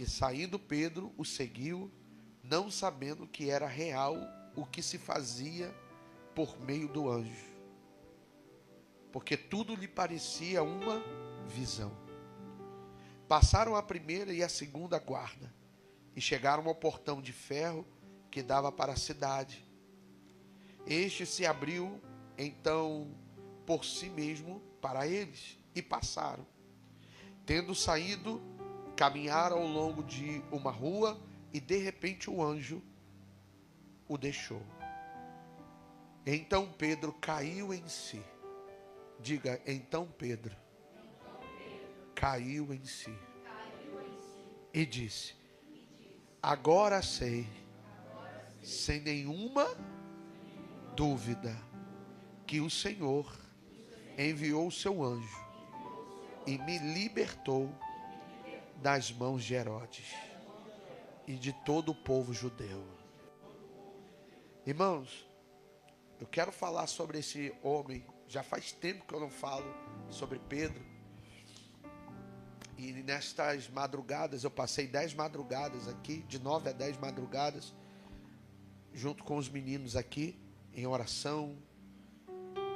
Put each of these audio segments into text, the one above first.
E saindo Pedro o seguiu, não sabendo que era real o que se fazia por meio do anjo, porque tudo lhe parecia uma visão. Passaram a primeira e a segunda guarda, e chegaram ao portão de ferro que dava para a cidade. Este se abriu, então, por si mesmo para eles, e passaram. Tendo saído, caminharam ao longo de uma rua, e de repente o anjo o deixou. Então Pedro caiu em si. Diga, então Pedro caiu em si. E disse: agora sei, sem nenhuma dúvida, que o Senhor enviou o seu anjo e me libertou das mãos de Herodes e de todo o povo judeu. Irmãos, eu quero falar sobre esse homem. Já faz tempo que eu não falo sobre Pedro. E nestas madrugadas, eu passei 10 madrugadas aqui, de 9 a 10 madrugadas, junto com os meninos aqui, em oração.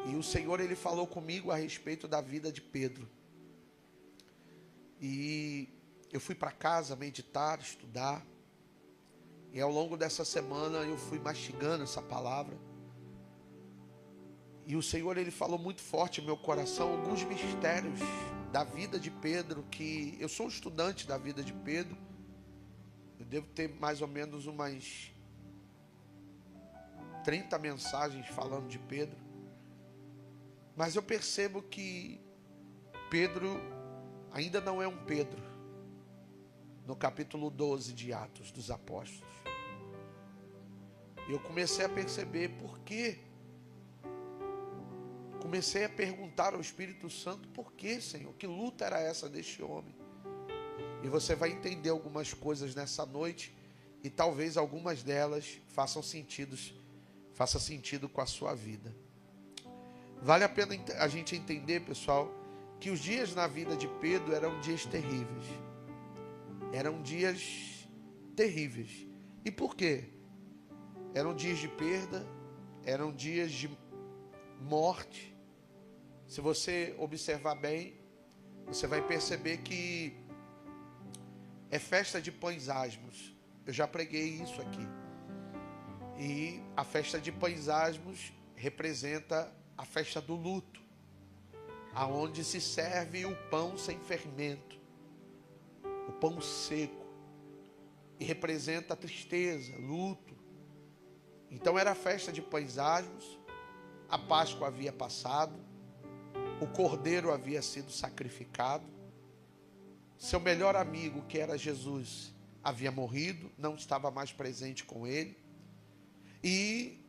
E o Senhor, Ele falou comigo a respeito da vida de Pedro. E eu fui para casa meditar, estudar. E ao longo dessa semana eu fui mastigando essa palavra. E o Senhor, Ele falou muito forte no meu coração alguns mistérios da vida de Pedro, que eu sou um estudante da vida de Pedro. Eu devo ter mais ou menos umas 30 mensagens falando de Pedro. Mas eu percebo que Pedro ainda não é um Pedro. No capítulo 12 de Atos dos Apóstolos. Eu comecei a perceber por quê. Comecei a perguntar ao Espírito Santo: por que, Senhor? Que luta era essa deste homem? E você vai entender algumas coisas nessa noite, e talvez algumas delas façam sentido com a sua vida. Vale a pena a gente entender, pessoal, que os dias na vida de Pedro eram dias terríveis. Eram dias terríveis. E por quê? Eram dias de perda, eram dias de morte. Se você observar bem, você vai perceber que é festa de pães asmos. Eu já preguei isso aqui. E a festa de pães asmos representa a festa do luto, aonde se serve o pão sem fermento, o pão seco, e representa a tristeza, luto. Então era a festa de pães asmos, a Páscoa havia passado, o cordeiro havia sido sacrificado, seu melhor amigo, que era Jesus, havia morrido, não estava mais presente com ele. E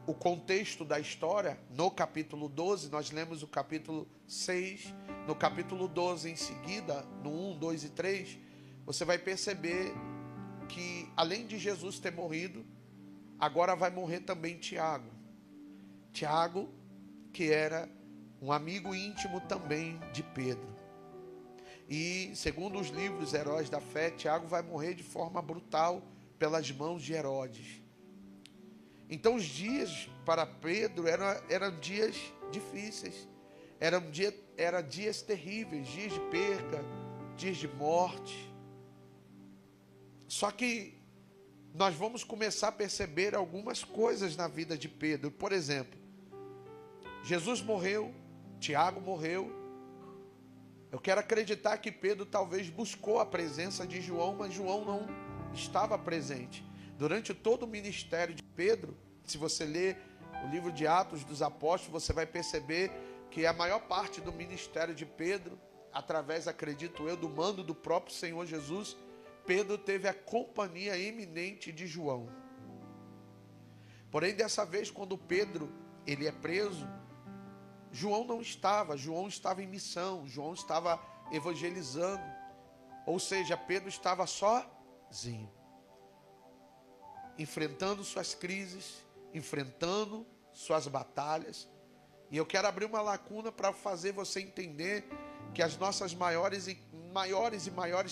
o contexto da história, no capítulo 12, nós lemos o capítulo 6, no capítulo 12 em seguida, no 1, 2 e 3, você vai perceber que além de Jesus ter morrido, agora vai morrer também Tiago. Tiago, que era um amigo íntimo também de Pedro. E segundo os livros Heróis da Fé, Tiago vai morrer de forma brutal pelas mãos de Herodes. Então os dias para Pedro eram dias difíceis, eram dias terríveis, dias de perca, dias de morte. Só que nós vamos começar a perceber algumas coisas na vida de Pedro. Por exemplo, Jesus morreu, Tiago morreu. Eu quero acreditar que Pedro talvez buscou a presença de João, mas João não estava presente. Durante todo o ministério de Pedro, se você ler o livro de Atos dos Apóstolos, você vai perceber que a maior parte do ministério de Pedro, através, acredito eu, do mando do próprio Senhor Jesus, Pedro teve a companhia eminente de João. Porém, dessa vez, quando Pedro ele é preso, João não estava. João estava em missão, João estava evangelizando. Ou seja, Pedro estava sozinho, enfrentando suas crises, enfrentando suas batalhas. E eu quero abrir uma lacuna para fazer você entender que as nossas maiores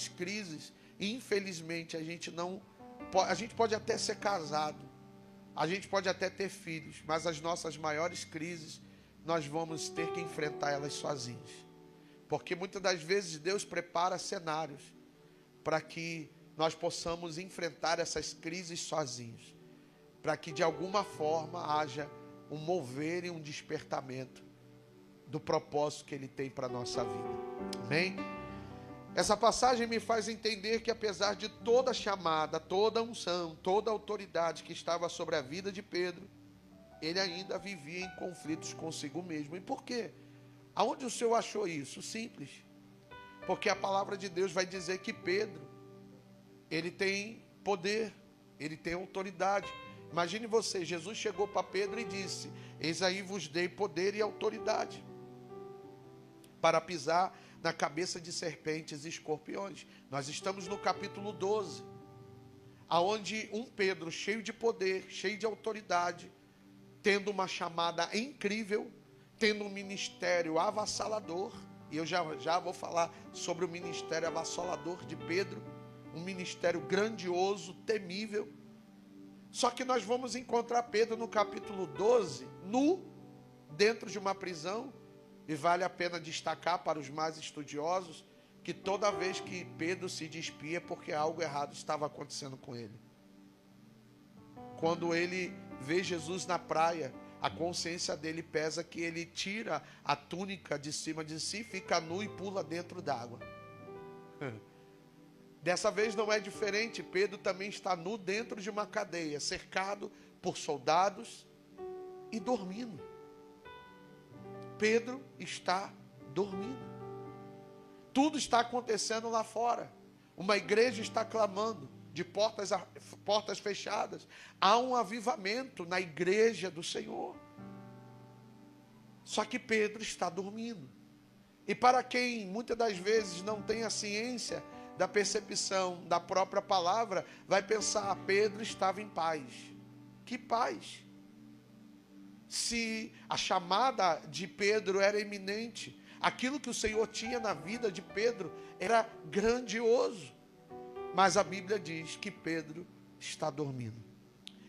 crises infelizmente, a gente pode até ser casado, a gente pode até ter filhos, mas as nossas maiores crises, nós vamos ter que enfrentar elas sozinhos. Porque muitas das vezes Deus prepara cenários para que nós possamos enfrentar essas crises sozinhos, para que de alguma forma haja um mover e um despertamento do propósito que Ele tem para a nossa vida. Amém? Essa passagem me faz entender que apesar de toda a chamada, toda a unção, toda a autoridade que estava sobre a vida de Pedro, ele ainda vivia em conflitos consigo mesmo. E por quê? Aonde o Senhor achou isso? Simples. Porque a palavra de Deus vai dizer que Pedro, ele tem poder, ele tem autoridade. Imagine você, Jesus chegou para Pedro e disse: eis aí vos dei poder e autoridade para pisar na cabeça de serpentes e escorpiões. Nós estamos no capítulo 12, aonde um Pedro cheio de poder, cheio de autoridade, tendo uma chamada incrível, tendo um ministério avassalador, e eu já vou falar sobre o ministério avassalador de Pedro, um ministério grandioso, temível. Só que nós vamos encontrar Pedro no capítulo 12, nu, dentro de uma prisão. E vale a pena destacar para os mais estudiosos que toda vez que Pedro se despia é porque algo errado estava acontecendo com ele. Quando ele vê Jesus na praia, a consciência dele pesa que ele tira a túnica de cima de si, fica nu e pula dentro d'água. Dessa vez não é diferente. Pedro também está nu dentro de uma cadeia, cercado por soldados e dormindo. Pedro está dormindo. Tudo está acontecendo lá fora. Uma igreja está clamando, de portas fechadas. Há um avivamento na igreja do Senhor. Só que Pedro está dormindo. E para quem muitas das vezes não tem a ciência da percepção da própria palavra, vai pensar: Pedro estava em paz. Que paz? Se a chamada de Pedro era iminente, aquilo que o Senhor tinha na vida de Pedro era grandioso. Mas a Bíblia diz que Pedro está dormindo.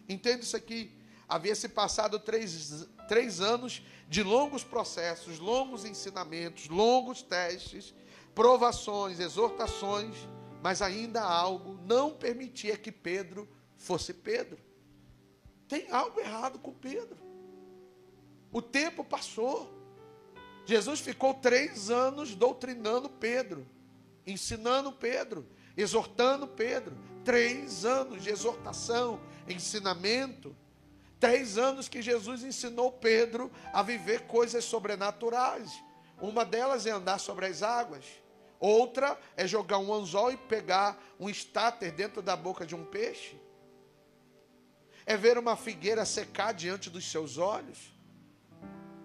Entende isso aqui? Havia se passado três anos de longos processos, longos ensinamentos, longos testes, provações, exortações, mas ainda algo não permitia que Pedro fosse Pedro. Tem algo errado com Pedro. O tempo passou. Jesus ficou 3 anos doutrinando Pedro, ensinando Pedro, exortando Pedro. 3 anos de exortação, ensinamento. 3 anos que Jesus ensinou Pedro a viver coisas sobrenaturais. Uma delas é andar sobre as águas. Outra é jogar um anzol e pegar um estáter dentro da boca de um peixe. É ver uma figueira secar diante dos seus olhos,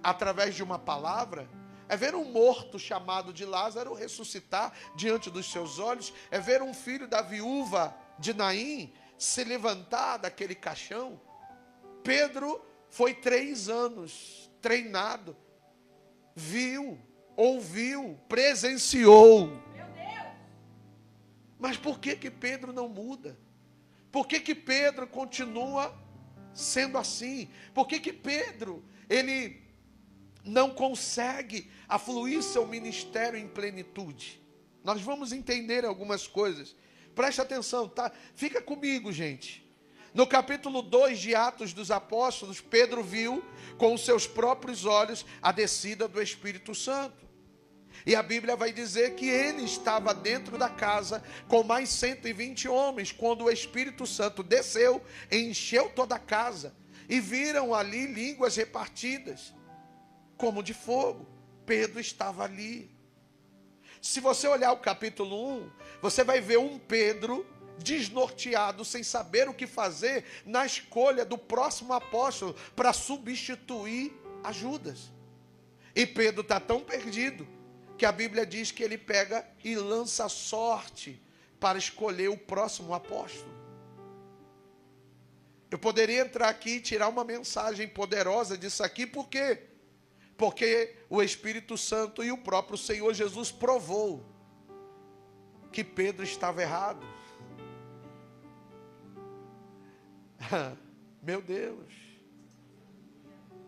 através de uma palavra. É ver um morto chamado de Lázaro ressuscitar diante dos seus olhos. É ver um filho da viúva de Naim se levantar daquele caixão. Pedro foi 3 anos treinado, viu, ouviu, presenciou. Meu Deus! Mas por que Pedro não muda? Por que Pedro continua sendo assim? Por que Pedro, ele não consegue afluir seu ministério em plenitude? Nós vamos entender algumas coisas. Preste atenção, tá? Fica comigo, gente. No capítulo 2 de Atos dos Apóstolos, Pedro viu com os seus próprios olhos a descida do Espírito Santo. E a Bíblia vai dizer que ele estava dentro da casa com mais 120 homens, quando o Espírito Santo desceu e encheu toda a casa. E viram ali línguas repartidas, como de fogo. Pedro estava ali. Se você olhar o capítulo 1, você vai ver um Pedro desnorteado, sem saber o que fazer, na escolha do próximo apóstolo para substituir a Judas. E Pedro está tão perdido que a Bíblia diz que ele pega e lança sorte para escolher o próximo apóstolo. Eu poderia entrar aqui e tirar uma mensagem poderosa disso aqui, por quê? Porque o Espírito Santo e o próprio Senhor Jesus provou que Pedro estava errado. Meu Deus.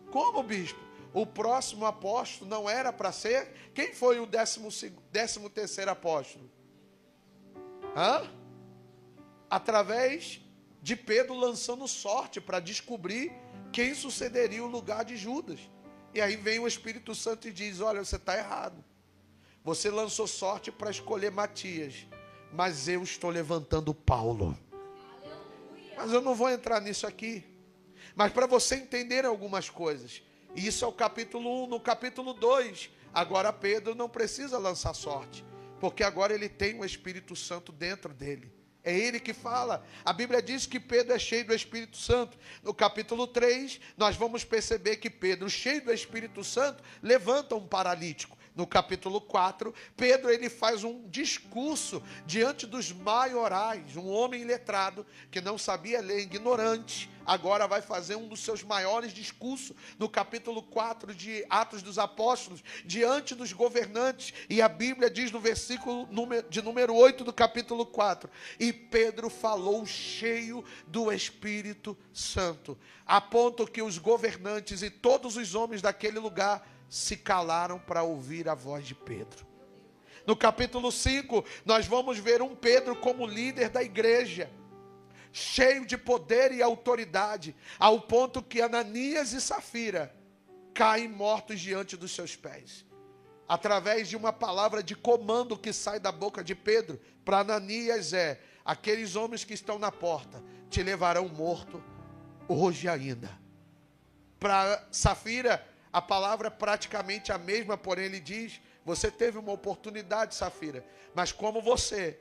Como, bispo? O próximo apóstolo não era para ser? Quem foi o 13º apóstolo? Através de Pedro lançando sorte para descobrir quem sucederia o lugar de Judas. E aí vem o Espírito Santo e diz: olha, você está errado. Você lançou sorte para escolher Matias, mas eu estou levantando Paulo. Mas eu não vou entrar nisso aqui. Mas para você entender algumas coisas, isso é o capítulo 1. No capítulo 2, agora Pedro não precisa lançar sorte, porque agora ele tem o Espírito Santo dentro dele. É ele que fala. A Bíblia diz que Pedro é cheio do Espírito Santo. No capítulo 3, nós vamos perceber que Pedro, cheio do Espírito Santo, levanta um paralítico. No capítulo 4, Pedro ele faz um discurso diante dos maiorais, um homem iletrado, que não sabia ler, ignorante, agora vai fazer um dos seus maiores discursos, no capítulo 4 de Atos dos Apóstolos, diante dos governantes, e a Bíblia diz no versículo de número 8 do capítulo 4, e Pedro falou cheio do Espírito Santo, a ponto que os governantes e todos os homens daquele lugar se calaram para ouvir a voz de Pedro. No capítulo 5, nós vamos ver um Pedro como líder da igreja, cheio de poder e autoridade, ao ponto que Ananias e Safira caem mortos diante dos seus pés. Através de uma palavra de comando que sai da boca de Pedro, para Ananias aqueles homens que estão na porta te levarão morto hoje ainda. Para Safira, a palavra é praticamente a mesma, porém ele diz: você teve uma oportunidade, Safira, mas como você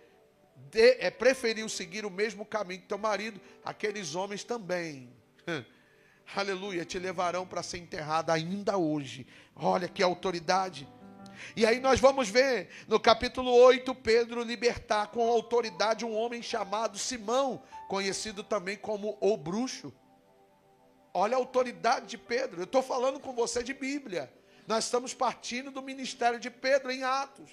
preferiu seguir o mesmo caminho que teu marido, aqueles homens também, aleluia, te levarão para ser enterrada ainda hoje. Olha que autoridade. E aí nós vamos ver, no capítulo 8, Pedro libertar com autoridade um homem chamado Simão, conhecido também como o bruxo. Olha a autoridade de Pedro. Eu estou falando com você de Bíblia. Nós estamos partindo do ministério de Pedro em Atos.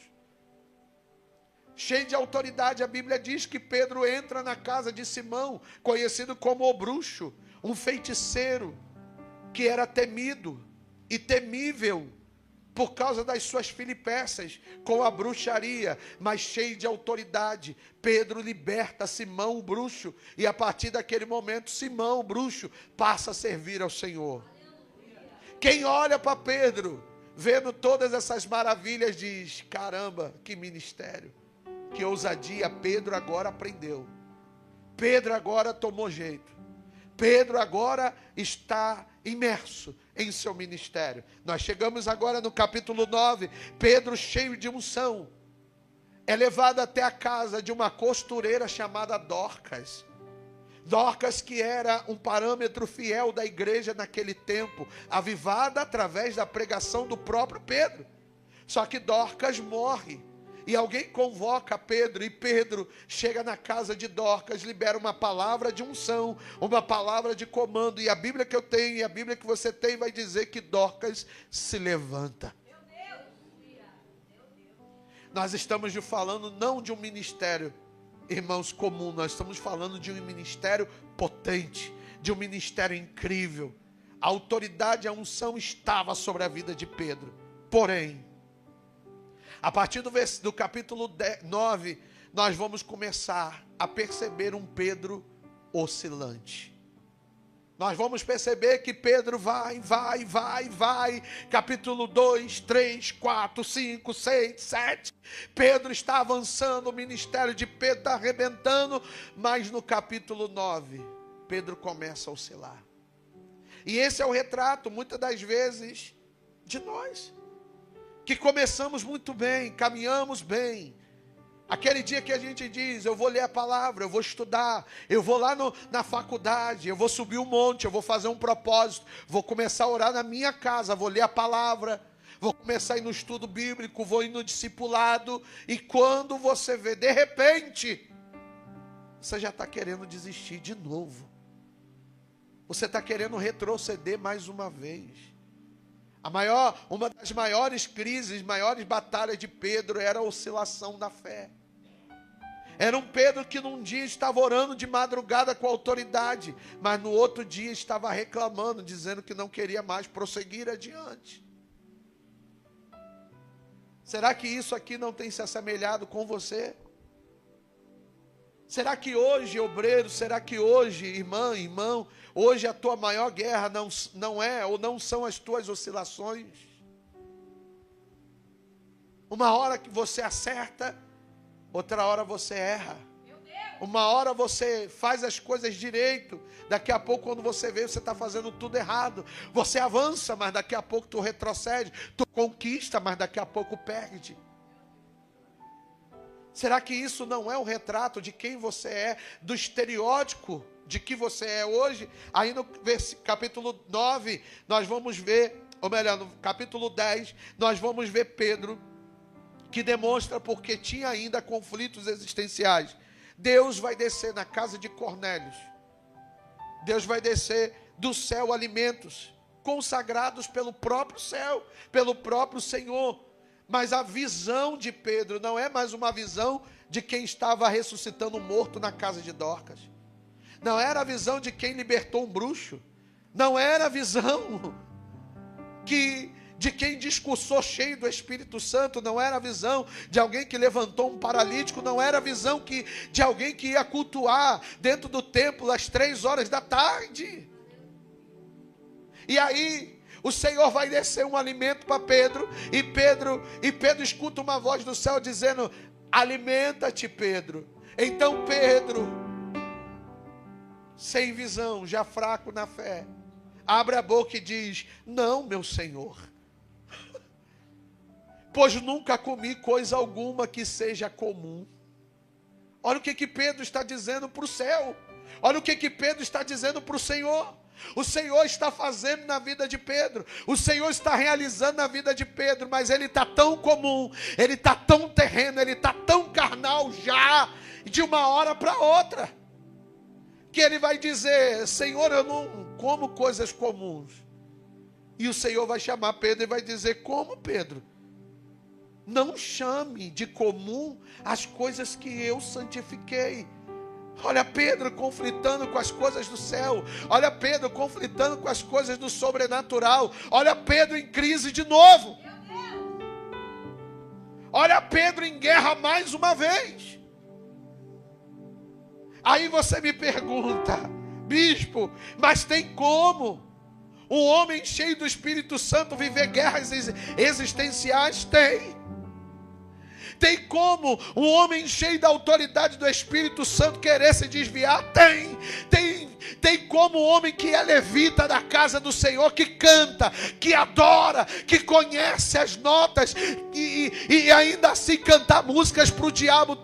Cheio de autoridade, a Bíblia diz que Pedro entra na casa de Simão, conhecido como o bruxo, um feiticeiro que era temido e temível por causa das suas filipécias com a bruxaria, mas cheio de autoridade. Pedro liberta Simão, o bruxo, e a partir daquele momento, Simão, o bruxo, passa a servir ao Senhor. Quem olha para Pedro, vendo todas essas maravilhas, diz: caramba, que ministério, que ousadia. Pedro agora aprendeu. Pedro agora tomou jeito. Pedro agora está imerso em seu ministério. Nós chegamos agora no capítulo 9. Pedro, cheio de unção, é levado até a casa de uma costureira chamada Dorcas. Dorcas, que era um parâmetro fiel da igreja naquele tempo, avivada através da pregação do próprio Pedro. Só que Dorcas morre. E alguém convoca Pedro, e Pedro chega na casa de Dorcas, libera uma palavra de unção, uma palavra de comando. E a Bíblia que eu tenho e a Bíblia que você tem vai dizer que Dorcas se levanta. Meu Deus. Nós estamos falando não de um ministério, irmãos, comum. Nós estamos falando de um ministério potente, de um ministério incrível. A autoridade, a unção estava sobre a vida de Pedro. Porém, a partir do capítulo 9, nós vamos começar a perceber um Pedro oscilante. Nós vamos perceber que Pedro vai. Capítulo 2, 3, 4, 5, 6, 7. Pedro está avançando, o ministério de Pedro está arrebentando. Mas no capítulo 9, Pedro começa a oscilar. E esse é o retrato, muitas das vezes, de nós. Que começamos muito bem, caminhamos bem. Aquele dia que a gente diz: eu vou ler a palavra, eu vou estudar, eu vou lá na faculdade, eu vou subir um monte, eu vou fazer um propósito, vou começar a orar na minha casa, vou ler a palavra, vou começar a ir no estudo bíblico, vou ir no discipulado. E quando você vê, de repente, você já está querendo desistir de novo. Você está querendo retroceder mais uma vez. Uma das maiores crises, maiores batalhas de Pedro era a oscilação da fé. Era um Pedro que num dia estava orando de madrugada com autoridade, mas no outro dia estava reclamando, dizendo que não queria mais prosseguir adiante. Será que isso aqui não tem se assemelhado com você? Será que hoje, obreiro, será que hoje, irmã, irmão, hoje a tua maior guerra não é ou não são as tuas oscilações? Uma hora que você acerta, outra hora você erra. Uma hora você faz as coisas direito, daqui a pouco quando você vê, você está fazendo tudo errado. Você avança, mas daqui a pouco tu retrocede. Tu conquista, mas daqui a pouco perde. Será que isso não é um retrato de quem você é, do estereótipo de que você é hoje? Aí no capítulo 9, nós vamos ver, ou melhor, no capítulo 10, nós vamos ver Pedro, que demonstra porque tinha ainda conflitos existenciais. Deus vai descer na casa de Cornélios. Deus vai descer do céu alimentos consagrados pelo próprio céu, pelo próprio Senhor. Mas a visão de Pedro não é mais uma visão de quem estava ressuscitando um morto na casa de Dorcas. Não era a visão de quem libertou um bruxo. Não era a visão de quem discursou cheio do Espírito Santo. Não era a visão de alguém que levantou um paralítico. Não era a visão de alguém que ia cultuar dentro do templo às 3 horas da tarde. E aí o Senhor vai descer um alimento para Pedro, e Pedro escuta uma voz do céu dizendo: alimenta-te, Pedro. Então Pedro, sem visão, já fraco na fé, abre a boca e diz: não, meu Senhor, pois nunca comi coisa alguma que seja comum. Olha o que Pedro está dizendo para o céu. Olha o que Pedro está dizendo para o Senhor. O Senhor está fazendo na vida de Pedro. O Senhor está realizando na vida de Pedro. Mas ele está tão comum, ele está tão terreno, ele está tão carnal já, de uma hora para outra, que ele vai dizer: Senhor, eu não como coisas comuns. E o Senhor vai chamar Pedro e vai dizer: como, Pedro? Não chame de comum as coisas que eu santifiquei. Olha Pedro conflitando com as coisas do céu. Olha Pedro conflitando com as coisas do sobrenatural. Olha Pedro em crise de novo. Olha Pedro em guerra mais uma vez. Aí você me pergunta: bispo, mas tem como um homem cheio do Espírito Santo viver guerras existenciais? Tem como um homem cheio da autoridade do Espírito Santo querer se desviar? Tem como um homem que é levita da casa do Senhor, que canta, que adora, que conhece as notas e ainda assim cantar músicas para o diabo?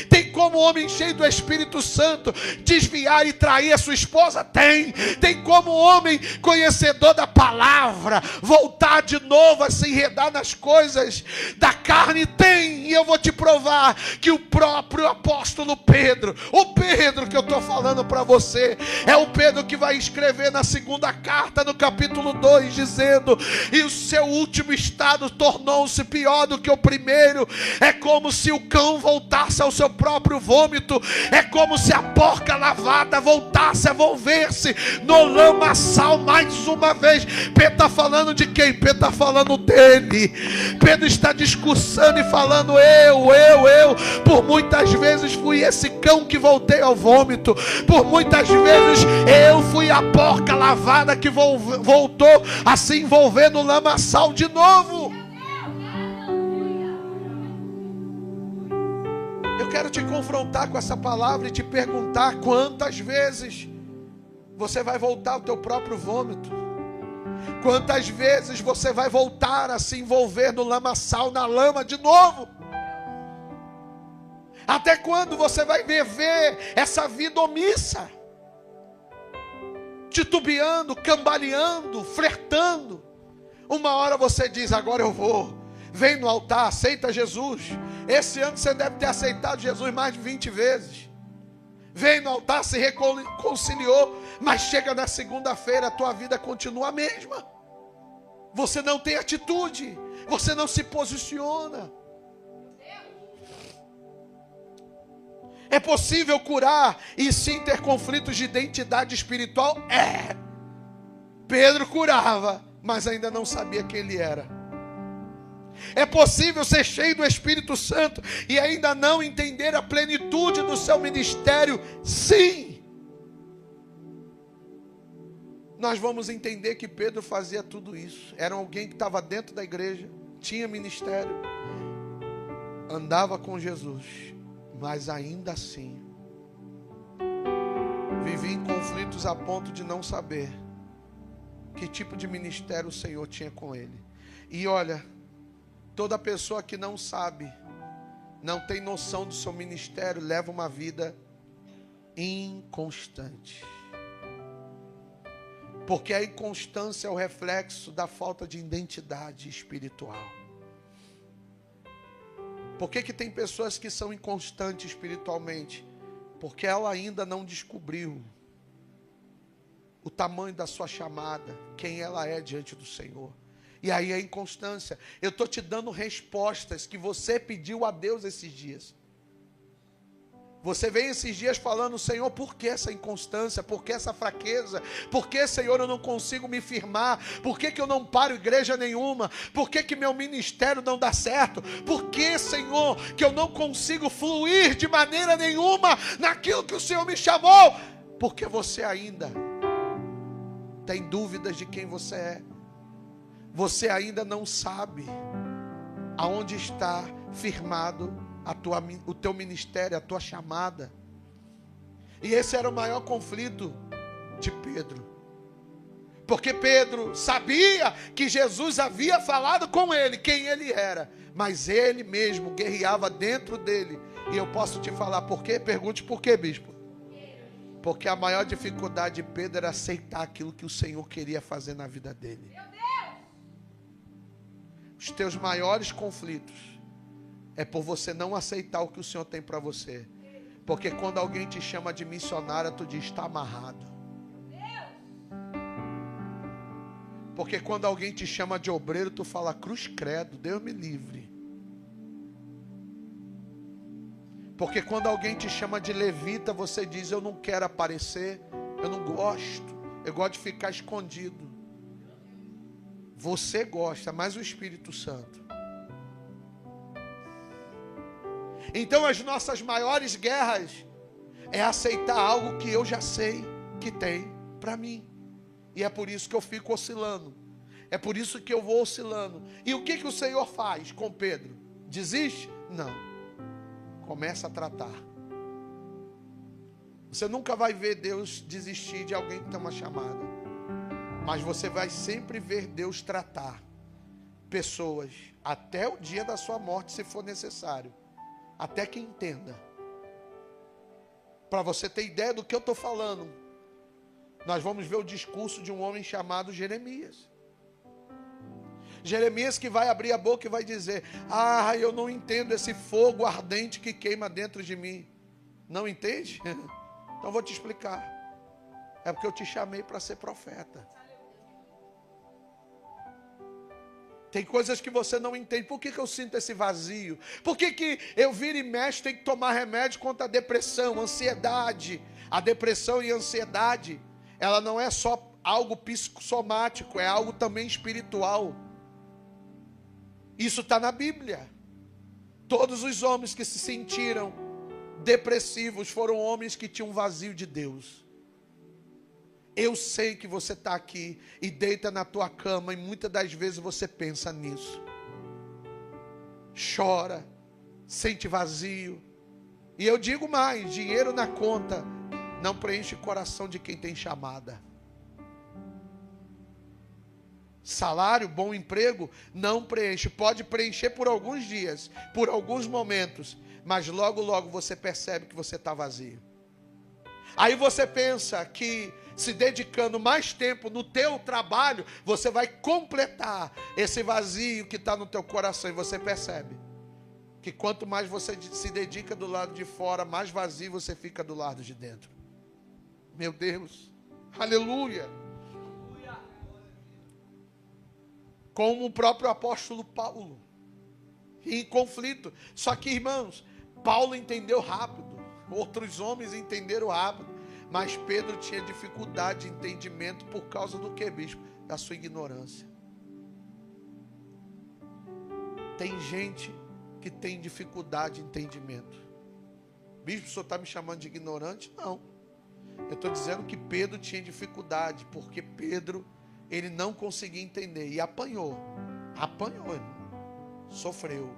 Tem como um homem cheio do Espírito Santo desviar e trair a sua esposa? Tem como um homem conhecedor da palavra voltar de novo a se enredar nas coisas da carne? E eu vou te provar que o próprio apóstolo Pedro, o Pedro que eu estou falando para você, é o Pedro que vai escrever na segunda carta, no capítulo 2, dizendo: e o seu último estado tornou-se pior do que o primeiro. É como se o cão voltasse ao seu próprio vômito. É como se a porca lavada voltasse a volver-se no lamaçal mais uma vez. Pedro está falando de quem? Pedro está falando dele. Pedro está discursando e falando: eu, por muitas vezes fui esse cão que voltei ao vômito. Por muitas vezes eu fui a porca lavada que voltou a se envolver no lamaçal de novo. Eu quero te confrontar com essa palavra e te perguntar: quantas vezes você vai voltar ao teu próprio vômito? Quantas vezes você vai voltar a se envolver no lamaçal, na lama de novo? Até quando você vai viver essa vida omissa? Titubeando, cambaleando, flertando. Uma hora você diz: agora eu vou. Vem no altar, aceita Jesus. Esse ano você deve ter aceitado Jesus mais de 20 vezes. Vem no altar, se reconciliou, mas chega na segunda-feira, a tua vida continua a mesma. Você não tem atitude, você não se posiciona. É possível curar e sim ter conflitos de identidade espiritual? É. Pedro curava, mas ainda não sabia quem ele era. É possível ser cheio do Espírito Santo e ainda não entender a plenitude do seu ministério? Sim. Nós vamos entender que Pedro fazia tudo isso. Era alguém que estava dentro da igreja, tinha ministério, andava com Jesus, mas ainda assim vivia em conflitos a ponto de não saber que tipo de ministério o Senhor tinha com ele. E olha, toda pessoa que não sabe, não tem noção do seu ministério, leva uma vida inconstante. Porque a inconstância é o reflexo da falta de identidade espiritual. Por que tem pessoas que são inconstantes espiritualmente? Porque ela ainda não descobriu o tamanho da sua chamada, quem ela é diante do Senhor. E aí a inconstância. Eu estou te dando respostas que você pediu a Deus esses dias. Você vem esses dias falando: Senhor, por que essa inconstância? Por que essa fraqueza? Por que, Senhor, eu não consigo me firmar? Por que eu não paro igreja nenhuma? Por que meu ministério não dá certo? Por que, Senhor, que eu não consigo fluir de maneira nenhuma naquilo que o Senhor me chamou? Porque você ainda tem dúvidas de quem você é. Você ainda não sabe aonde está firmado o teu ministério, a tua chamada. E esse era o maior conflito de Pedro. Porque Pedro sabia que Jesus havia falado com ele, quem ele era. Mas ele mesmo guerreava dentro dele. E eu posso te falar por quê? Pergunte por quê, bispo. Porque a maior dificuldade de Pedro era aceitar aquilo que o Senhor queria fazer na vida dele. Os teus maiores conflitos é por você não aceitar o que o Senhor tem para você. Porque quando alguém te chama de missionária, tu diz: está amarrado. Porque quando alguém te chama de obreiro, tu fala: cruz credo, Deus me livre. Porque quando alguém te chama de levita, você diz: eu não quero aparecer, eu não gosto, eu gosto de ficar escondido. Você gosta, mas o Espírito Santo. Então as nossas maiores guerras é aceitar algo que eu já sei que tem para mim. E é por isso que eu fico oscilando. É por isso que eu vou oscilando. E o que o Senhor faz com Pedro? Desiste? Não. Começa a tratar. Você nunca vai ver Deus desistir de alguém que tem uma chamada. Mas você vai sempre ver Deus tratar pessoas até o dia da sua morte, se for necessário. Até que entenda. Para você ter ideia do que eu estou falando, nós vamos ver o discurso de um homem chamado Jeremias. Jeremias que vai abrir a boca e vai dizer: ah, eu não entendo esse fogo ardente que queima dentro de mim. Não entende? Então vou te explicar. É porque eu te chamei para ser profeta. Tem coisas que você não entende. Por que eu sinto esse vazio? Por que eu viro e mexo, tenho que tomar remédio contra a depressão, ansiedade? A depressão e a ansiedade, ela não é só algo psicossomático, é algo também espiritual. Isso está na Bíblia. Todos os homens que se sentiram depressivos foram homens que tinham um vazio de Deus. Eu sei que você está aqui e deita na tua cama e muitas das vezes você pensa nisso. Chora, sente vazio. E eu digo mais, dinheiro na conta não preenche o coração de quem tem chamada. Salário, bom emprego, não preenche. Pode preencher por alguns dias, por alguns momentos, mas logo, logo você percebe que você está vazio. Aí você pensa que se dedicando mais tempo no teu trabalho, você vai completar esse vazio que está no teu coração. E você percebe que quanto mais você se dedica do lado de fora, mais vazio você fica do lado de dentro. Meu Deus, aleluia. Como o próprio apóstolo Paulo, em conflito. Só que, irmãos, Paulo entendeu rápido. Outros homens entenderam rápido, mas Pedro tinha dificuldade de entendimento por causa do que, bispo? Da sua ignorância. Tem gente que tem dificuldade de entendimento. Bispo, o senhor está me chamando de ignorante? Não. Eu estou dizendo que Pedro tinha dificuldade, porque Pedro, ele não conseguia entender e apanhou. Apanhou, irmão. Sofreu.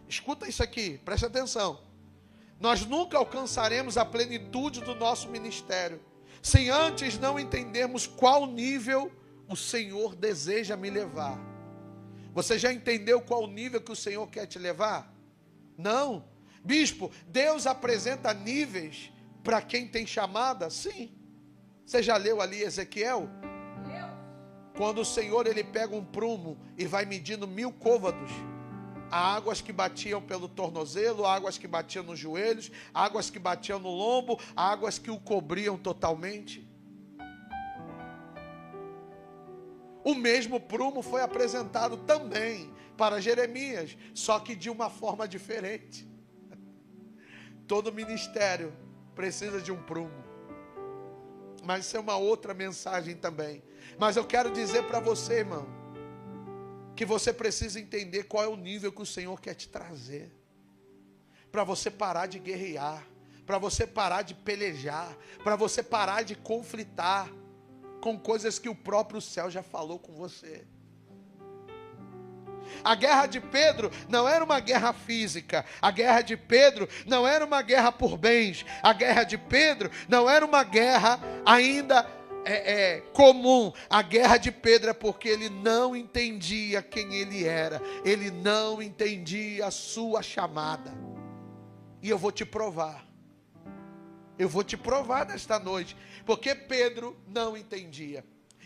Escuta isso aqui, preste atenção. Nós nunca alcançaremos a plenitude do nosso ministério sem antes não entendermos qual nível o Senhor deseja me levar. Você já entendeu qual nível que o Senhor quer te levar? Não. Bispo, Deus apresenta níveis para quem tem chamada? Sim. Você já leu ali Ezequiel? Quando o Senhor ele pega um prumo e vai medindo 1000 côvados. Há águas que batiam pelo tornozelo, águas que batiam nos joelhos, águas que batiam no lombo, águas que o cobriam totalmente. O mesmo prumo foi apresentado também para Jeremias, só que de uma forma diferente. Todo ministério precisa de um prumo. Mas isso é uma outra mensagem também. Mas eu quero dizer para você, irmão, que você precisa entender qual é o nível que o Senhor quer te trazer. Para você parar de guerrear, para você parar de pelejar, para você parar de conflitar com coisas que o próprio céu já falou com você. A guerra de Pedro não era uma guerra física. A guerra de Pedro não era uma guerra por bens. A guerra de Pedro não era uma guerra ainda comum. A guerra de Pedro é porque ele não entendia quem ele era. Ele não entendia a sua chamada. E eu vou te provar. Eu vou te provar nesta noite. Porque Pedro não entendia.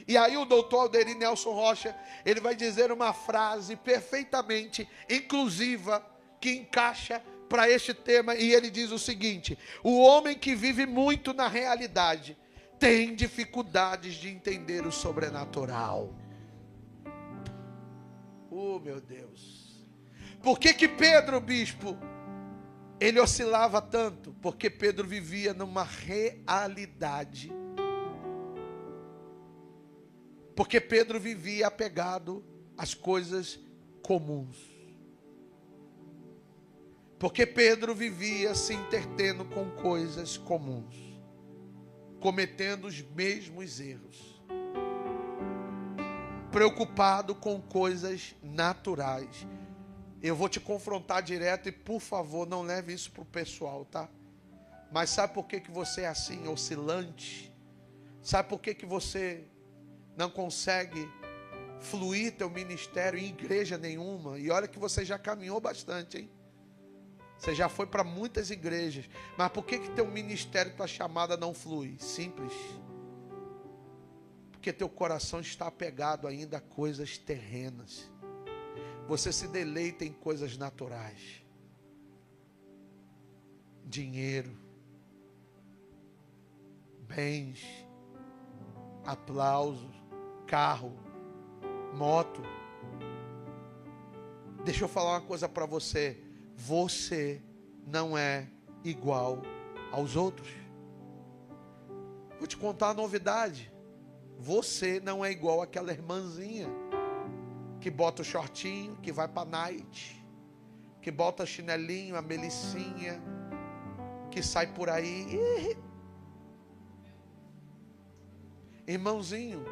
E aí o doutor Alderi Nelson Rocha, ele vai dizer uma frase perfeitamente inclusiva, que encaixa para este tema, e ele diz o seguinte: o homem que vive muito na realidade, tem dificuldades de entender o sobrenatural. Oh, meu Deus. Por que Pedro, bispo, ele oscilava tanto? Porque Pedro vivia numa realidade. Porque Pedro vivia apegado às coisas comuns. Porque Pedro vivia se entretendo com coisas comuns, cometendo os mesmos erros, preocupado com coisas naturais. Eu vou te confrontar direto e, por favor, não leve isso para o pessoal, tá? Mas sabe por que você é assim, oscilante? Sabe por que você não consegue fluir teu ministério em igreja nenhuma? E olha que você já caminhou bastante, hein? Você já foi para muitas igrejas. Mas por que teu ministério, tua chamada não flui? Simples. Porque teu coração está apegado ainda a coisas terrenas. Você se deleita em coisas naturais. Dinheiro, bens, aplausos, carro, moto. Deixa eu falar uma coisa para você. Você não é igual aos outros. Vou te contar uma novidade. Você não é igual àquela irmãzinha que bota o shortinho, que vai para night, que bota chinelinho, a melicinha, que sai por aí. Irmãozinho,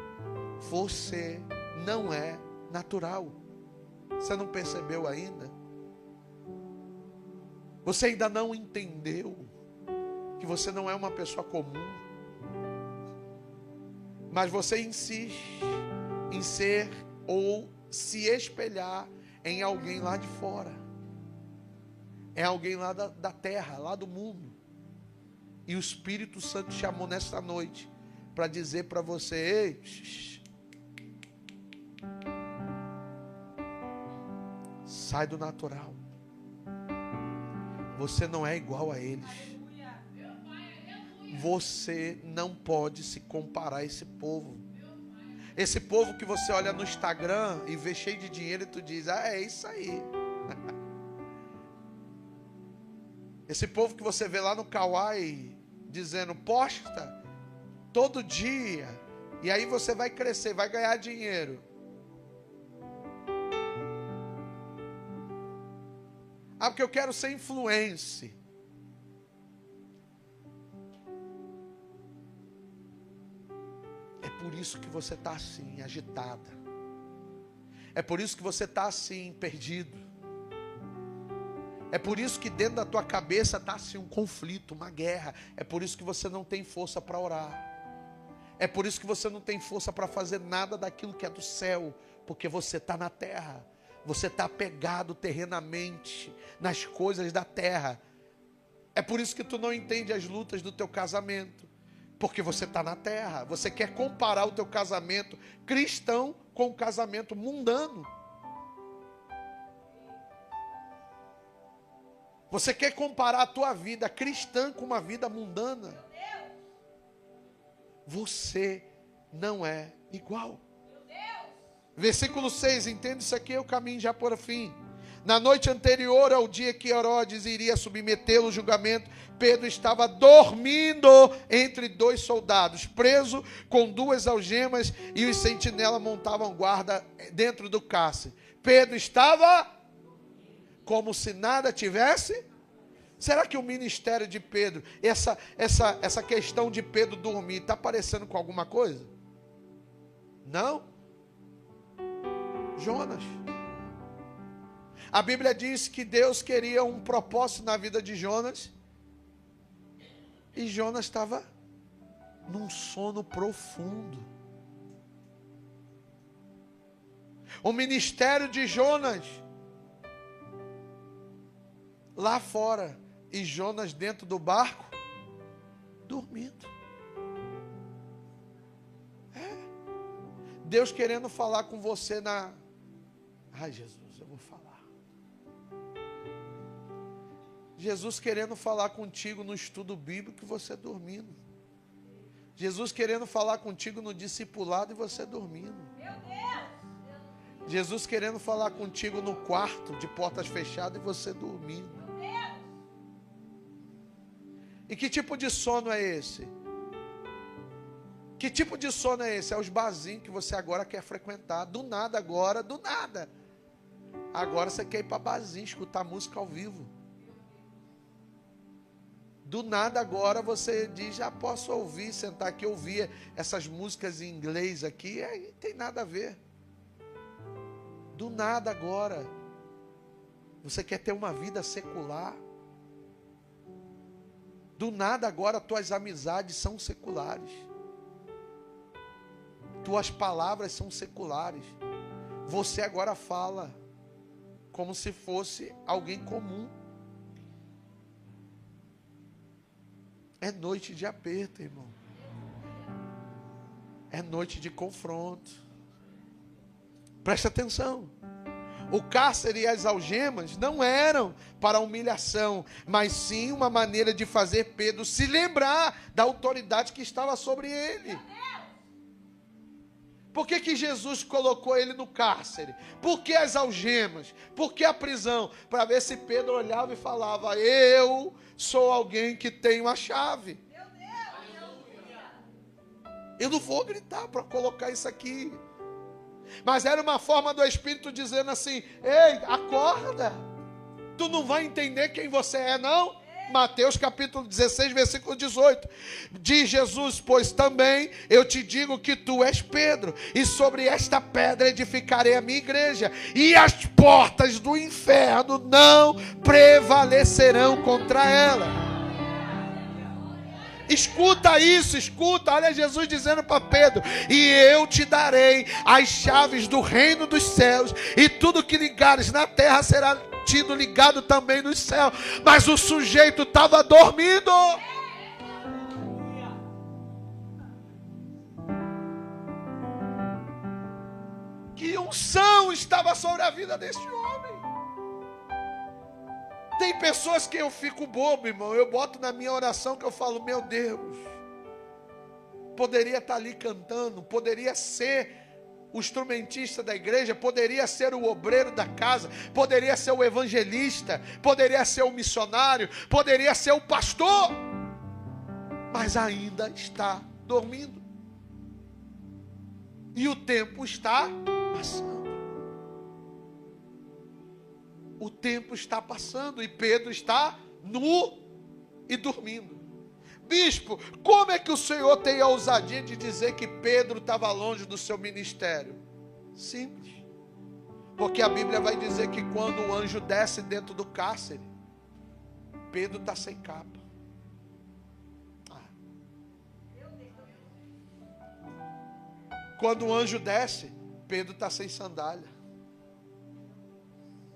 você não é natural. Você não percebeu ainda? Você ainda não entendeu que você não é uma pessoa comum. Mas você insiste em ser ou se espelhar em alguém lá de fora. É alguém lá da terra, lá do mundo. E o Espírito Santo chamou nesta noite para dizer para você: ei, sai do natural. Você não é igual a eles. Você não pode se comparar a esse povo. Esse povo que você olha no Instagram e vê cheio de dinheiro e tu diz: ah, é isso aí. Esse povo que você vê lá no Kauai, dizendo, posta todo dia, e aí você vai crescer, vai ganhar dinheiro. Ah, porque eu quero ser influencer. É por isso que você está assim, agitada. É por isso que você está assim, perdido. É por isso que dentro da tua cabeça está assim um conflito, uma guerra. É por isso que você não tem força para orar. É por isso que você não tem força para fazer nada daquilo que é do céu. Porque você está na terra. Você está apegado terrenamente nas coisas da terra. É por isso que tu não entende as lutas do teu casamento. Porque você está na terra. Você quer comparar o teu casamento cristão com o casamento mundano. Você quer comparar a tua vida cristã com uma vida mundana. Você não é igual. Versículo 6, entende isso aqui? É o caminho já por fim. Na noite anterior ao dia que Herodes iria submetê-lo ao julgamento, Pedro estava dormindo entre dois soldados, preso com 2 algemas, e os sentinelas montavam guarda dentro do cárcere. Pedro estava como se nada tivesse. Será que o ministério de Pedro, essa questão de Pedro dormir, está parecendo com alguma coisa? Não? Jonas. A Bíblia diz que Deus queria um propósito na vida de Jonas. E Jonas estava num sono profundo. O ministério de Jonas lá fora. E Jonas dentro do barco, dormindo. Deus querendo falar com você na... Ai, Jesus, eu vou falar. Jesus querendo falar contigo no estudo bíblico e você dormindo. Jesus querendo falar contigo no discipulado e você dormindo. Meu Deus! Jesus querendo falar contigo no quarto de portas fechadas e você dormindo. E que tipo de sono é esse? Que tipo de sono é esse? É os barzinhos que você agora quer frequentar. Do nada agora, do nada. Agora você quer ir para barzinho, escutar música ao vivo. Do nada agora você diz, já posso ouvir, sentar aqui, ouvir essas músicas em inglês aqui. Não tem nada a ver. Do nada agora. Você quer ter uma vida secular. Do nada agora tuas amizades são seculares. Tuas palavras são seculares. Você agora fala como se fosse alguém comum. É noite de aperto, irmão. É noite de confronto. Presta atenção. O cárcere e as algemas não eram para humilhação, mas sim uma maneira de fazer Pedro se lembrar da autoridade que estava sobre ele. Por que Jesus colocou ele no cárcere? Por que as algemas? Por que a prisão? Para ver se Pedro olhava e falava, eu sou alguém que tenho a chave. Eu não vou gritar para colocar isso aqui. Mas era uma forma do Espírito dizendo assim, ei, acorda. Tu não vai entender quem você é, não? Mateus capítulo 16, versículo 18. Diz Jesus, pois também eu te digo que tu és Pedro, e sobre esta pedra edificarei a minha igreja, e as portas do inferno não prevalecerão contra ela. Escuta isso, escuta, olha Jesus dizendo para Pedro, e eu te darei as chaves do reino dos céus, e tudo que ligares na terra será tido ligado também nos céus. Mas o sujeito estava dormindo. Que unção estava sobre a vida deste homem. Tem pessoas que eu fico bobo, irmão. Eu boto na minha oração que eu falo, meu Deus, poderia estar ali cantando, poderia ser o instrumentista da igreja, poderia ser o obreiro da casa, poderia ser o evangelista, poderia ser o missionário, poderia ser o pastor, mas ainda está dormindo. E o tempo está passando. O tempo está passando e Pedro está nu e dormindo. Bispo, como é que o Senhor tem a ousadia de dizer que Pedro estava longe do seu ministério? Simples. Porque a Bíblia vai dizer que quando o anjo desce dentro do cárcere, Pedro está sem capa. Quando o anjo desce, Pedro está sem sandália.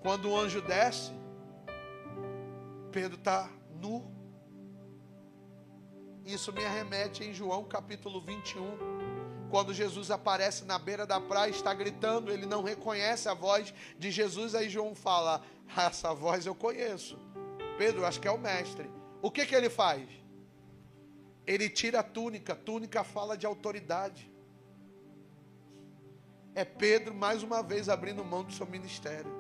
Quando o anjo desce, Pedro está nu. Isso me arremete em João capítulo 21, quando Jesus aparece na beira da praia, está gritando, ele não reconhece a voz de Jesus, aí João fala, essa voz eu conheço. Pedro, acho que é o mestre. O que ele faz? Ele tira a túnica fala de autoridade. É Pedro mais uma vez abrindo mão do seu ministério.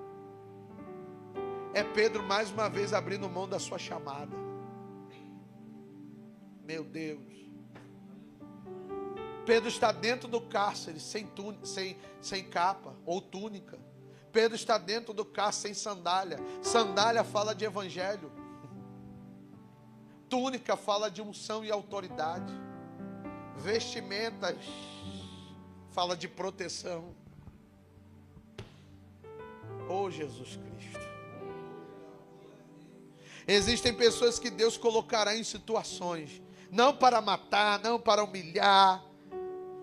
É Pedro mais uma vez abrindo mão da sua chamada. Meu Deus. Pedro está dentro do cárcere sem capa ou túnica. Pedro está dentro do cárcere sem sandália. Sandália fala de evangelho. Túnica fala de unção e autoridade. Vestimentas fala de proteção. Oh, Jesus Cristo. Existem pessoas que Deus colocará em situações, não para matar, não para humilhar,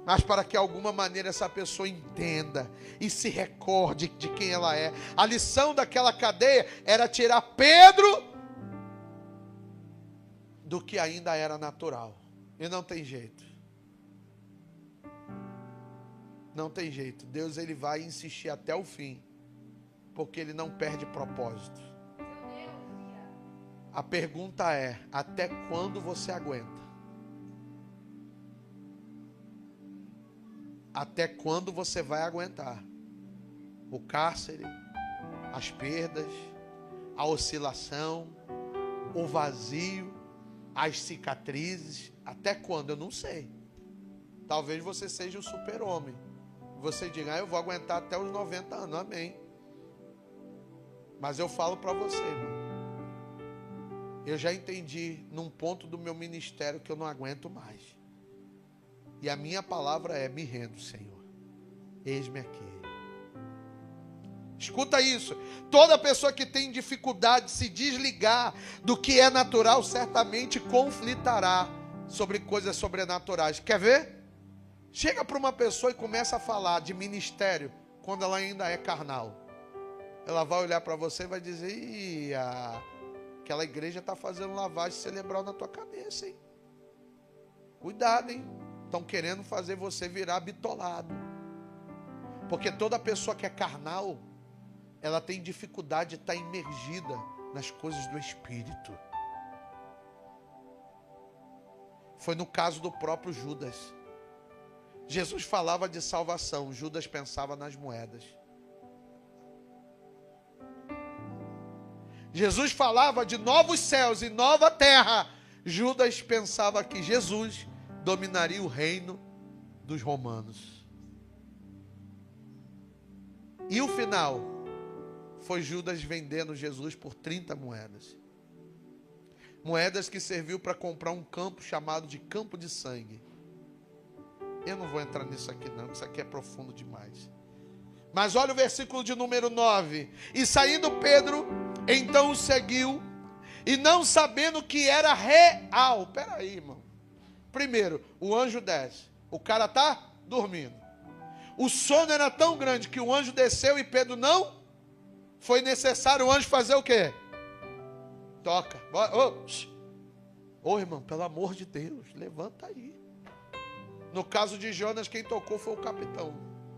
mas para que de alguma maneira essa pessoa entenda e se recorde de quem ela é. A lição daquela cadeia era tirar Pedro do que ainda era natural. E não tem jeito. Não tem jeito. Deus ele vai insistir até o fim, porque ele não perde propósito. A pergunta é, até quando você aguenta? Até quando você vai aguentar? O cárcere, as perdas, a oscilação, o vazio, as cicatrizes. Até quando? Eu não sei. Talvez você seja o super-homem. Você diga, eu vou aguentar até os 90 anos. Amém. Mas eu falo para você, irmão. Eu já entendi num ponto do meu ministério que eu não aguento mais. E a minha palavra é, me rendo, Senhor. Eis-me aqui. Escuta isso. Toda pessoa que tem dificuldade de se desligar do que é natural, certamente conflitará sobre coisas sobrenaturais. Quer ver? Chega para uma pessoa e começa a falar de ministério quando ela ainda é carnal. Ela vai olhar para você e vai dizer, aquela igreja está fazendo lavagem cerebral na tua cabeça, hein? Cuidado, hein? Estão querendo fazer você virar bitolado. Porque toda pessoa que é carnal, ela tem dificuldade de estar imergida nas coisas do Espírito. Foi no caso do próprio Judas. Jesus falava de salvação, Judas pensava nas moedas. Jesus falava de novos céus e nova terra. Judas pensava que Jesus dominaria o reino dos romanos. E o final foi Judas vendendo Jesus por 30 moedas. Moedas que serviu para comprar um campo chamado de campo de sangue. Eu não vou entrar nisso aqui não, isso aqui é profundo demais. Mas olha o versículo de número 9. E saindo Pedro, então o seguiu, e não sabendo que era real. Peraí, irmão. Primeiro, o anjo desce. O cara está dormindo. O sono era tão grande que o anjo desceu e Pedro não. Foi necessário o anjo fazer o quê? Toca. Ô, irmão, pelo amor de Deus, levanta aí. No caso de Jonas, quem tocou foi o capitão.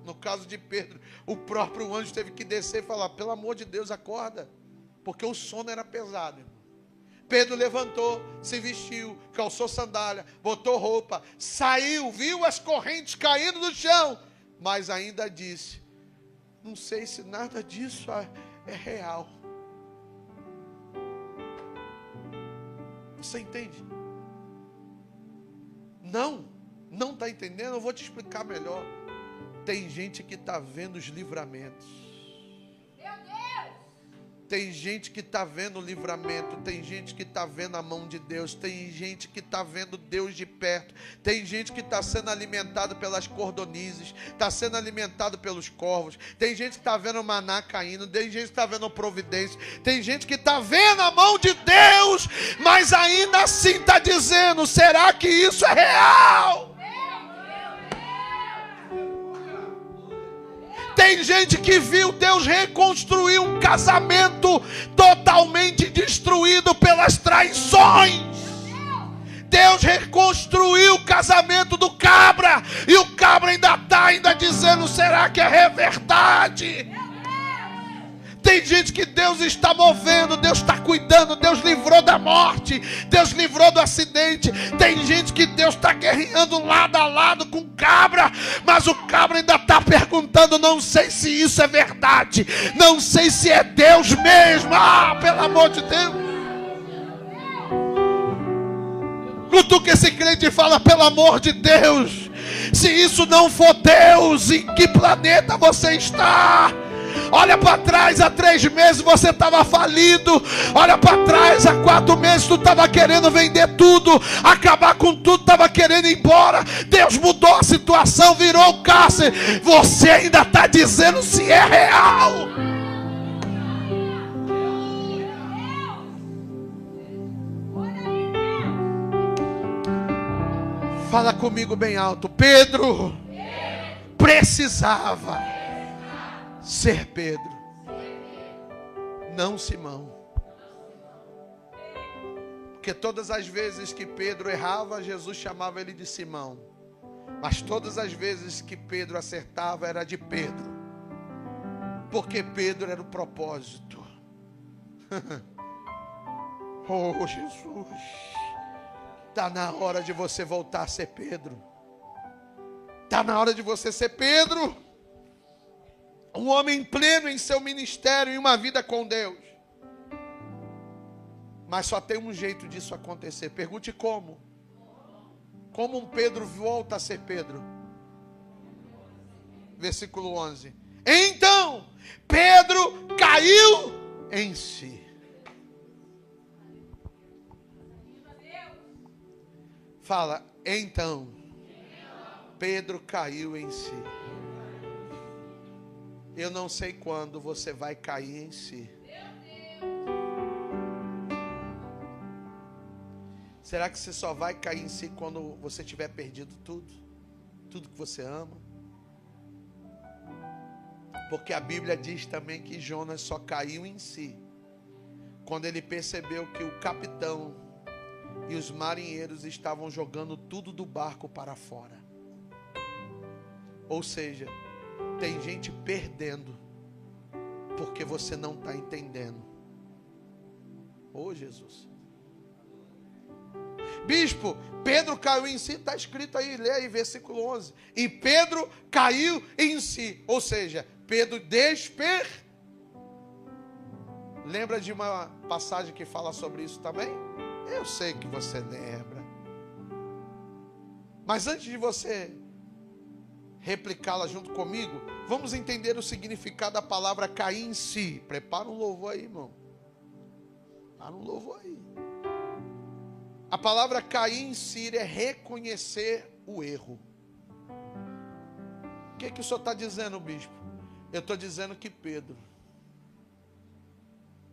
No caso de Pedro, o próprio anjo teve que descer e falar, pelo amor de Deus, acorda. Porque o sono era pesado, irmão. Pedro levantou, se vestiu, calçou sandália, botou roupa, saiu, viu as correntes caindo no chão. mas ainda disse: não sei se nada disso é real. Você entende? Não está entendendo? Eu vou te explicar melhor. Tem gente que está vendo os livramentos. Tem gente que está vendo o livramento, tem gente que está vendo a mão de Deus, tem gente que está vendo Deus de perto, tem gente que está sendo alimentado pelas cordonizes, está sendo alimentado pelos corvos, tem gente que está vendo o maná caindo, tem gente que está vendo providência, tem gente que está vendo a mão de Deus, mas ainda assim está dizendo: será que isso é real? Tem gente que viu Deus reconstruir um casamento totalmente destruído pelas traições. Deus reconstruiu o casamento do cabra, e o cabra ainda está dizendo: será que é verdade? Tem gente que Deus está movendo, Deus está cuidando, Deus livrou da morte, Deus livrou do acidente. Tem gente que Deus está guerreando lado a lado com o cabra, mas o cabra ainda está perguntando: não sei se isso é verdade, não sei se é Deus mesmo. Pelo amor de Deus. Cutuca esse crente e fala: pelo amor de Deus, se isso não for Deus, em que planeta você está? Olha para trás, há 3 meses você estava falido. Olha para trás, há 4 meses tu estava querendo vender tudo, acabar com tudo, estava querendo ir embora. Deus mudou a situação, virou o cárcere. Você ainda está dizendo se é real? Fala comigo bem alto. Pedro precisava ser Pedro, não Simão. Porque todas as vezes que Pedro errava, Jesus chamava ele de Simão. Mas todas as vezes que Pedro acertava, era de Pedro. Porque Pedro era o propósito. Oh, Jesus. Está na hora de você voltar a ser Pedro. Está na hora de você ser Pedro. Um homem pleno em seu ministério e uma vida com Deus. Mas só tem um jeito disso acontecer. Pergunte como. Como um Pedro volta a ser Pedro? Versículo 11. Então, Pedro caiu em si. Fala: então, Pedro caiu em si. Eu não sei quando você vai cair em si. Será que você só vai cair em si quando você tiver perdido tudo? Tudo que você ama? Porque a Bíblia diz também que Jonas só caiu em si quando ele percebeu que o capitão e os marinheiros estavam jogando tudo do barco para fora. Ou seja, tem gente perdendo porque você não está entendendo. Oh, Jesus. Bispo, Pedro caiu em si, está escrito aí, lê aí, versículo 11. E Pedro caiu em si. Ou seja, Pedro Lembra de uma passagem que fala sobre isso também? Eu sei que você lembra. Mas antes de você replicá-la junto comigo, vamos entender o significado da palavra cair em si. Prepara um louvor aí, irmão. Prepara um louvor aí. A palavra cair em si é reconhecer o erro. O que o senhor está dizendo, bispo? Eu estou dizendo que Pedro,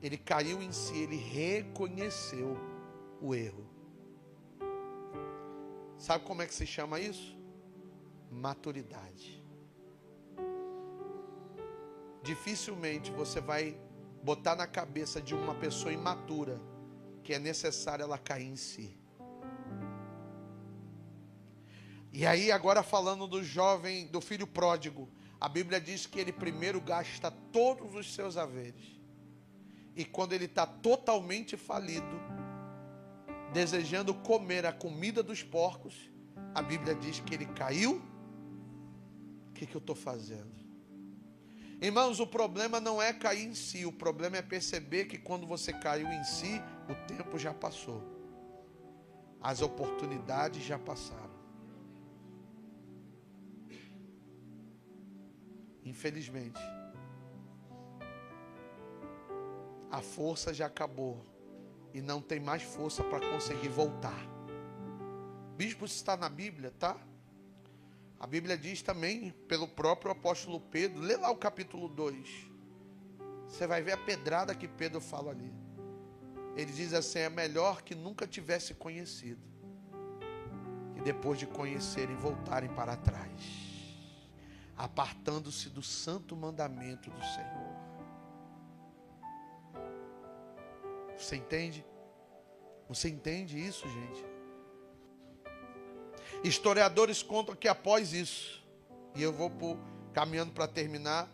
ele caiu em si, ele reconheceu o erro. Sabe como é que se chama isso? Maturidade. Dificilmente você vai botar na cabeça de uma pessoa imatura que é necessário ela cair em si. E aí agora falando do jovem, do filho pródigo, a Bíblia diz que ele primeiro gasta todos os seus haveres. E quando ele está totalmente falido, desejando comer a comida dos porcos, a Bíblia diz que ele caiu que eu estou fazendo? Irmãos, o problema não é cair em si, o problema é perceber que quando você caiu em si, o tempo já passou. As oportunidades já passaram. Infelizmente, a força já acabou e não tem mais força para conseguir voltar. Bispo, isso está na Bíblia, tá? A Bíblia diz também, pelo próprio apóstolo Pedro, lê lá o capítulo 2. Você vai ver a pedrada que Pedro fala ali. Ele diz assim: é melhor que nunca tivesse conhecido, que depois de conhecerem, voltarem para trás, apartando-se do santo mandamento do Senhor. Você entende? Você entende isso, gente? Historiadores contam que após isso, e eu vou caminhando para terminar,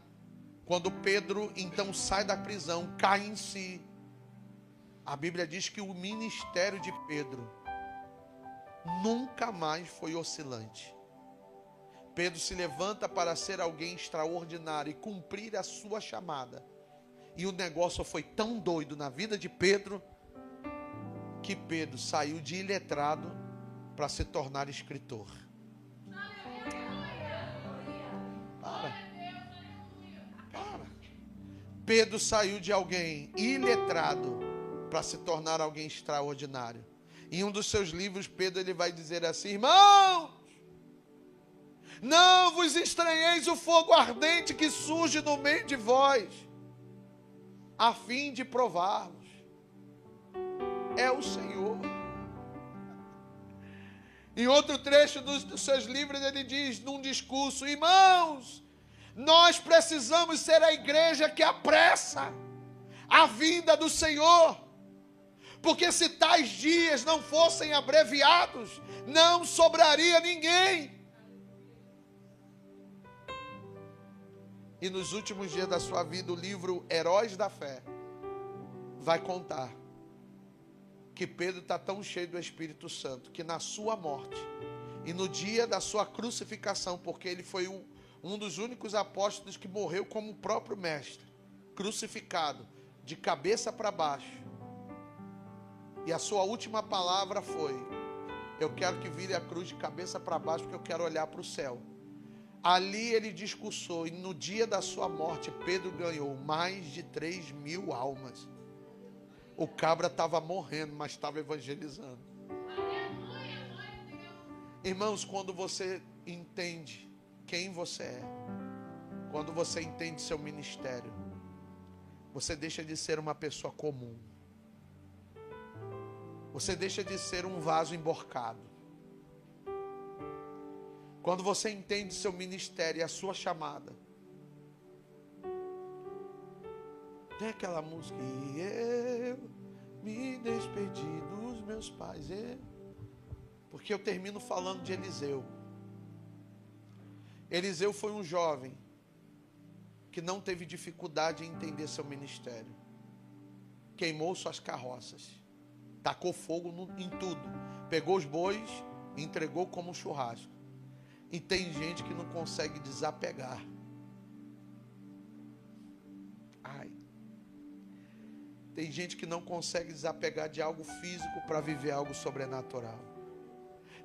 quando Pedro então sai da prisão, cai em si, a Bíblia diz que o ministério de Pedro nunca mais foi oscilante. Pedro se levanta para ser alguém extraordinário e cumprir a sua chamada. E o negócio foi tão doido na vida de Pedro, que Pedro saiu de iletrado para se tornar escritor. Para. Pedro saiu de alguém iletrado para se tornar alguém extraordinário. Em um dos seus livros, Pedro ele vai dizer assim: irmãos, não vos estranheis o fogo ardente que surge no meio de vós, a fim de prová-los. É o Senhor. Em outro trecho dos seus livros, ele diz, num discurso: irmãos, nós precisamos ser a igreja que apressa a vinda do Senhor, porque se tais dias não fossem abreviados, não sobraria ninguém. E nos últimos dias da sua vida, o livro Heróis da Fé vai contar que Pedro está tão cheio do Espírito Santo, que na sua morte e no dia da sua crucificação, porque ele foi um dos únicos apóstolos que morreu como o próprio mestre, crucificado, de cabeça para baixo. E a sua última palavra foi: eu quero que vire a cruz de cabeça para baixo, porque eu quero olhar para o céu. Ali ele discursou, e no dia da sua morte, Pedro ganhou mais de 3.000 almas. O cabra estava morrendo, mas estava evangelizando. Irmãos, quando você entende quem você é, quando você entende seu ministério, você deixa de ser uma pessoa comum. Você deixa de ser um vaso emborcado. Quando você entende seu ministério e a sua chamada, tem aquela música: e eu me despedi dos meus pais. Porque eu termino falando de Eliseu. Eliseu foi um jovem que não teve dificuldade em entender seu ministério. Queimou suas carroças, tacou fogo em tudo, pegou os bois e entregou como um churrasco. E tem gente que não consegue desapegar. Tem gente que não consegue desapegar de algo físico para viver algo sobrenatural.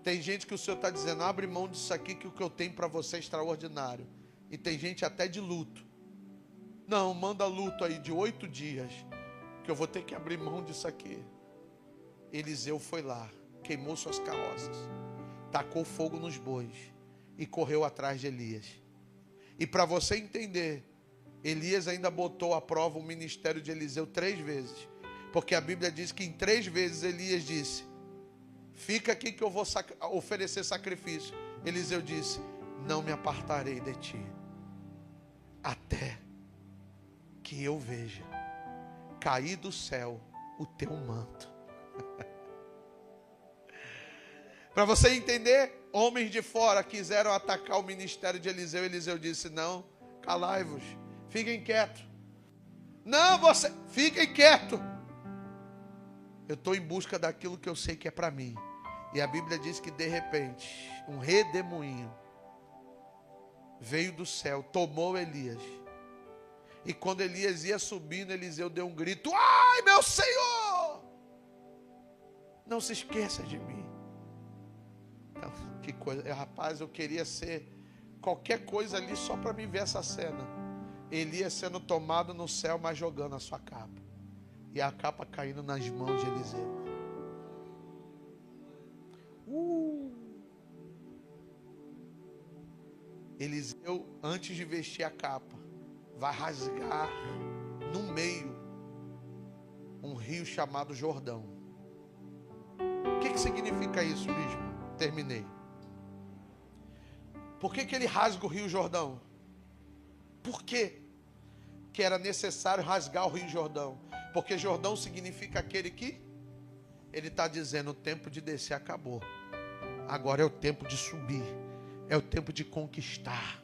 Tem gente que o Senhor está dizendo: abre mão disso aqui, que o que eu tenho para você é extraordinário. E tem gente até de luto. Não, manda luto aí de 8 dias, que eu vou ter que abrir mão disso aqui. Eliseu foi lá, queimou suas carroças, tacou fogo nos bois e correu atrás de Elias. E para você entender, Elias ainda botou à prova o ministério de Eliseu 3 vezes. Porque a Bíblia diz que em 3 vezes Elias disse: fica aqui que eu vou oferecer sacrifício. Eliseu disse: não me apartarei de ti, até que eu veja cair do céu o teu manto. Para você entender, homens de fora quiseram atacar o ministério de Eliseu. Eliseu disse: não, calai-vos, fiquem quietos. Não, fiquem quietos. Eu estou em busca daquilo que eu sei que é para mim. E a Bíblia diz que de repente, um redemoinho veio do céu, tomou Elias. E quando Elias ia subindo, Eliseu deu um grito: ai, meu Senhor! Não se esqueça de mim. Então, que coisa, rapaz, eu queria ser qualquer coisa ali só para me ver essa cena. Elias sendo tomado no céu, mas jogando a sua capa. E a capa caindo nas mãos de Eliseu. Eliseu, antes de vestir a capa, vai rasgar no meio um rio chamado Jordão. O que significa isso, bispo? Terminei. Por que ele rasga o rio Jordão? Por quê que era necessário rasgar o rio Jordão? Porque Jordão significa aquele que... Ele está dizendo, o tempo de descer acabou. Agora é o tempo de subir. É o tempo de conquistar.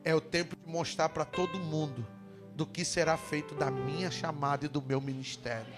É o tempo de mostrar para todo mundo do que será feito da minha chamada e do meu ministério.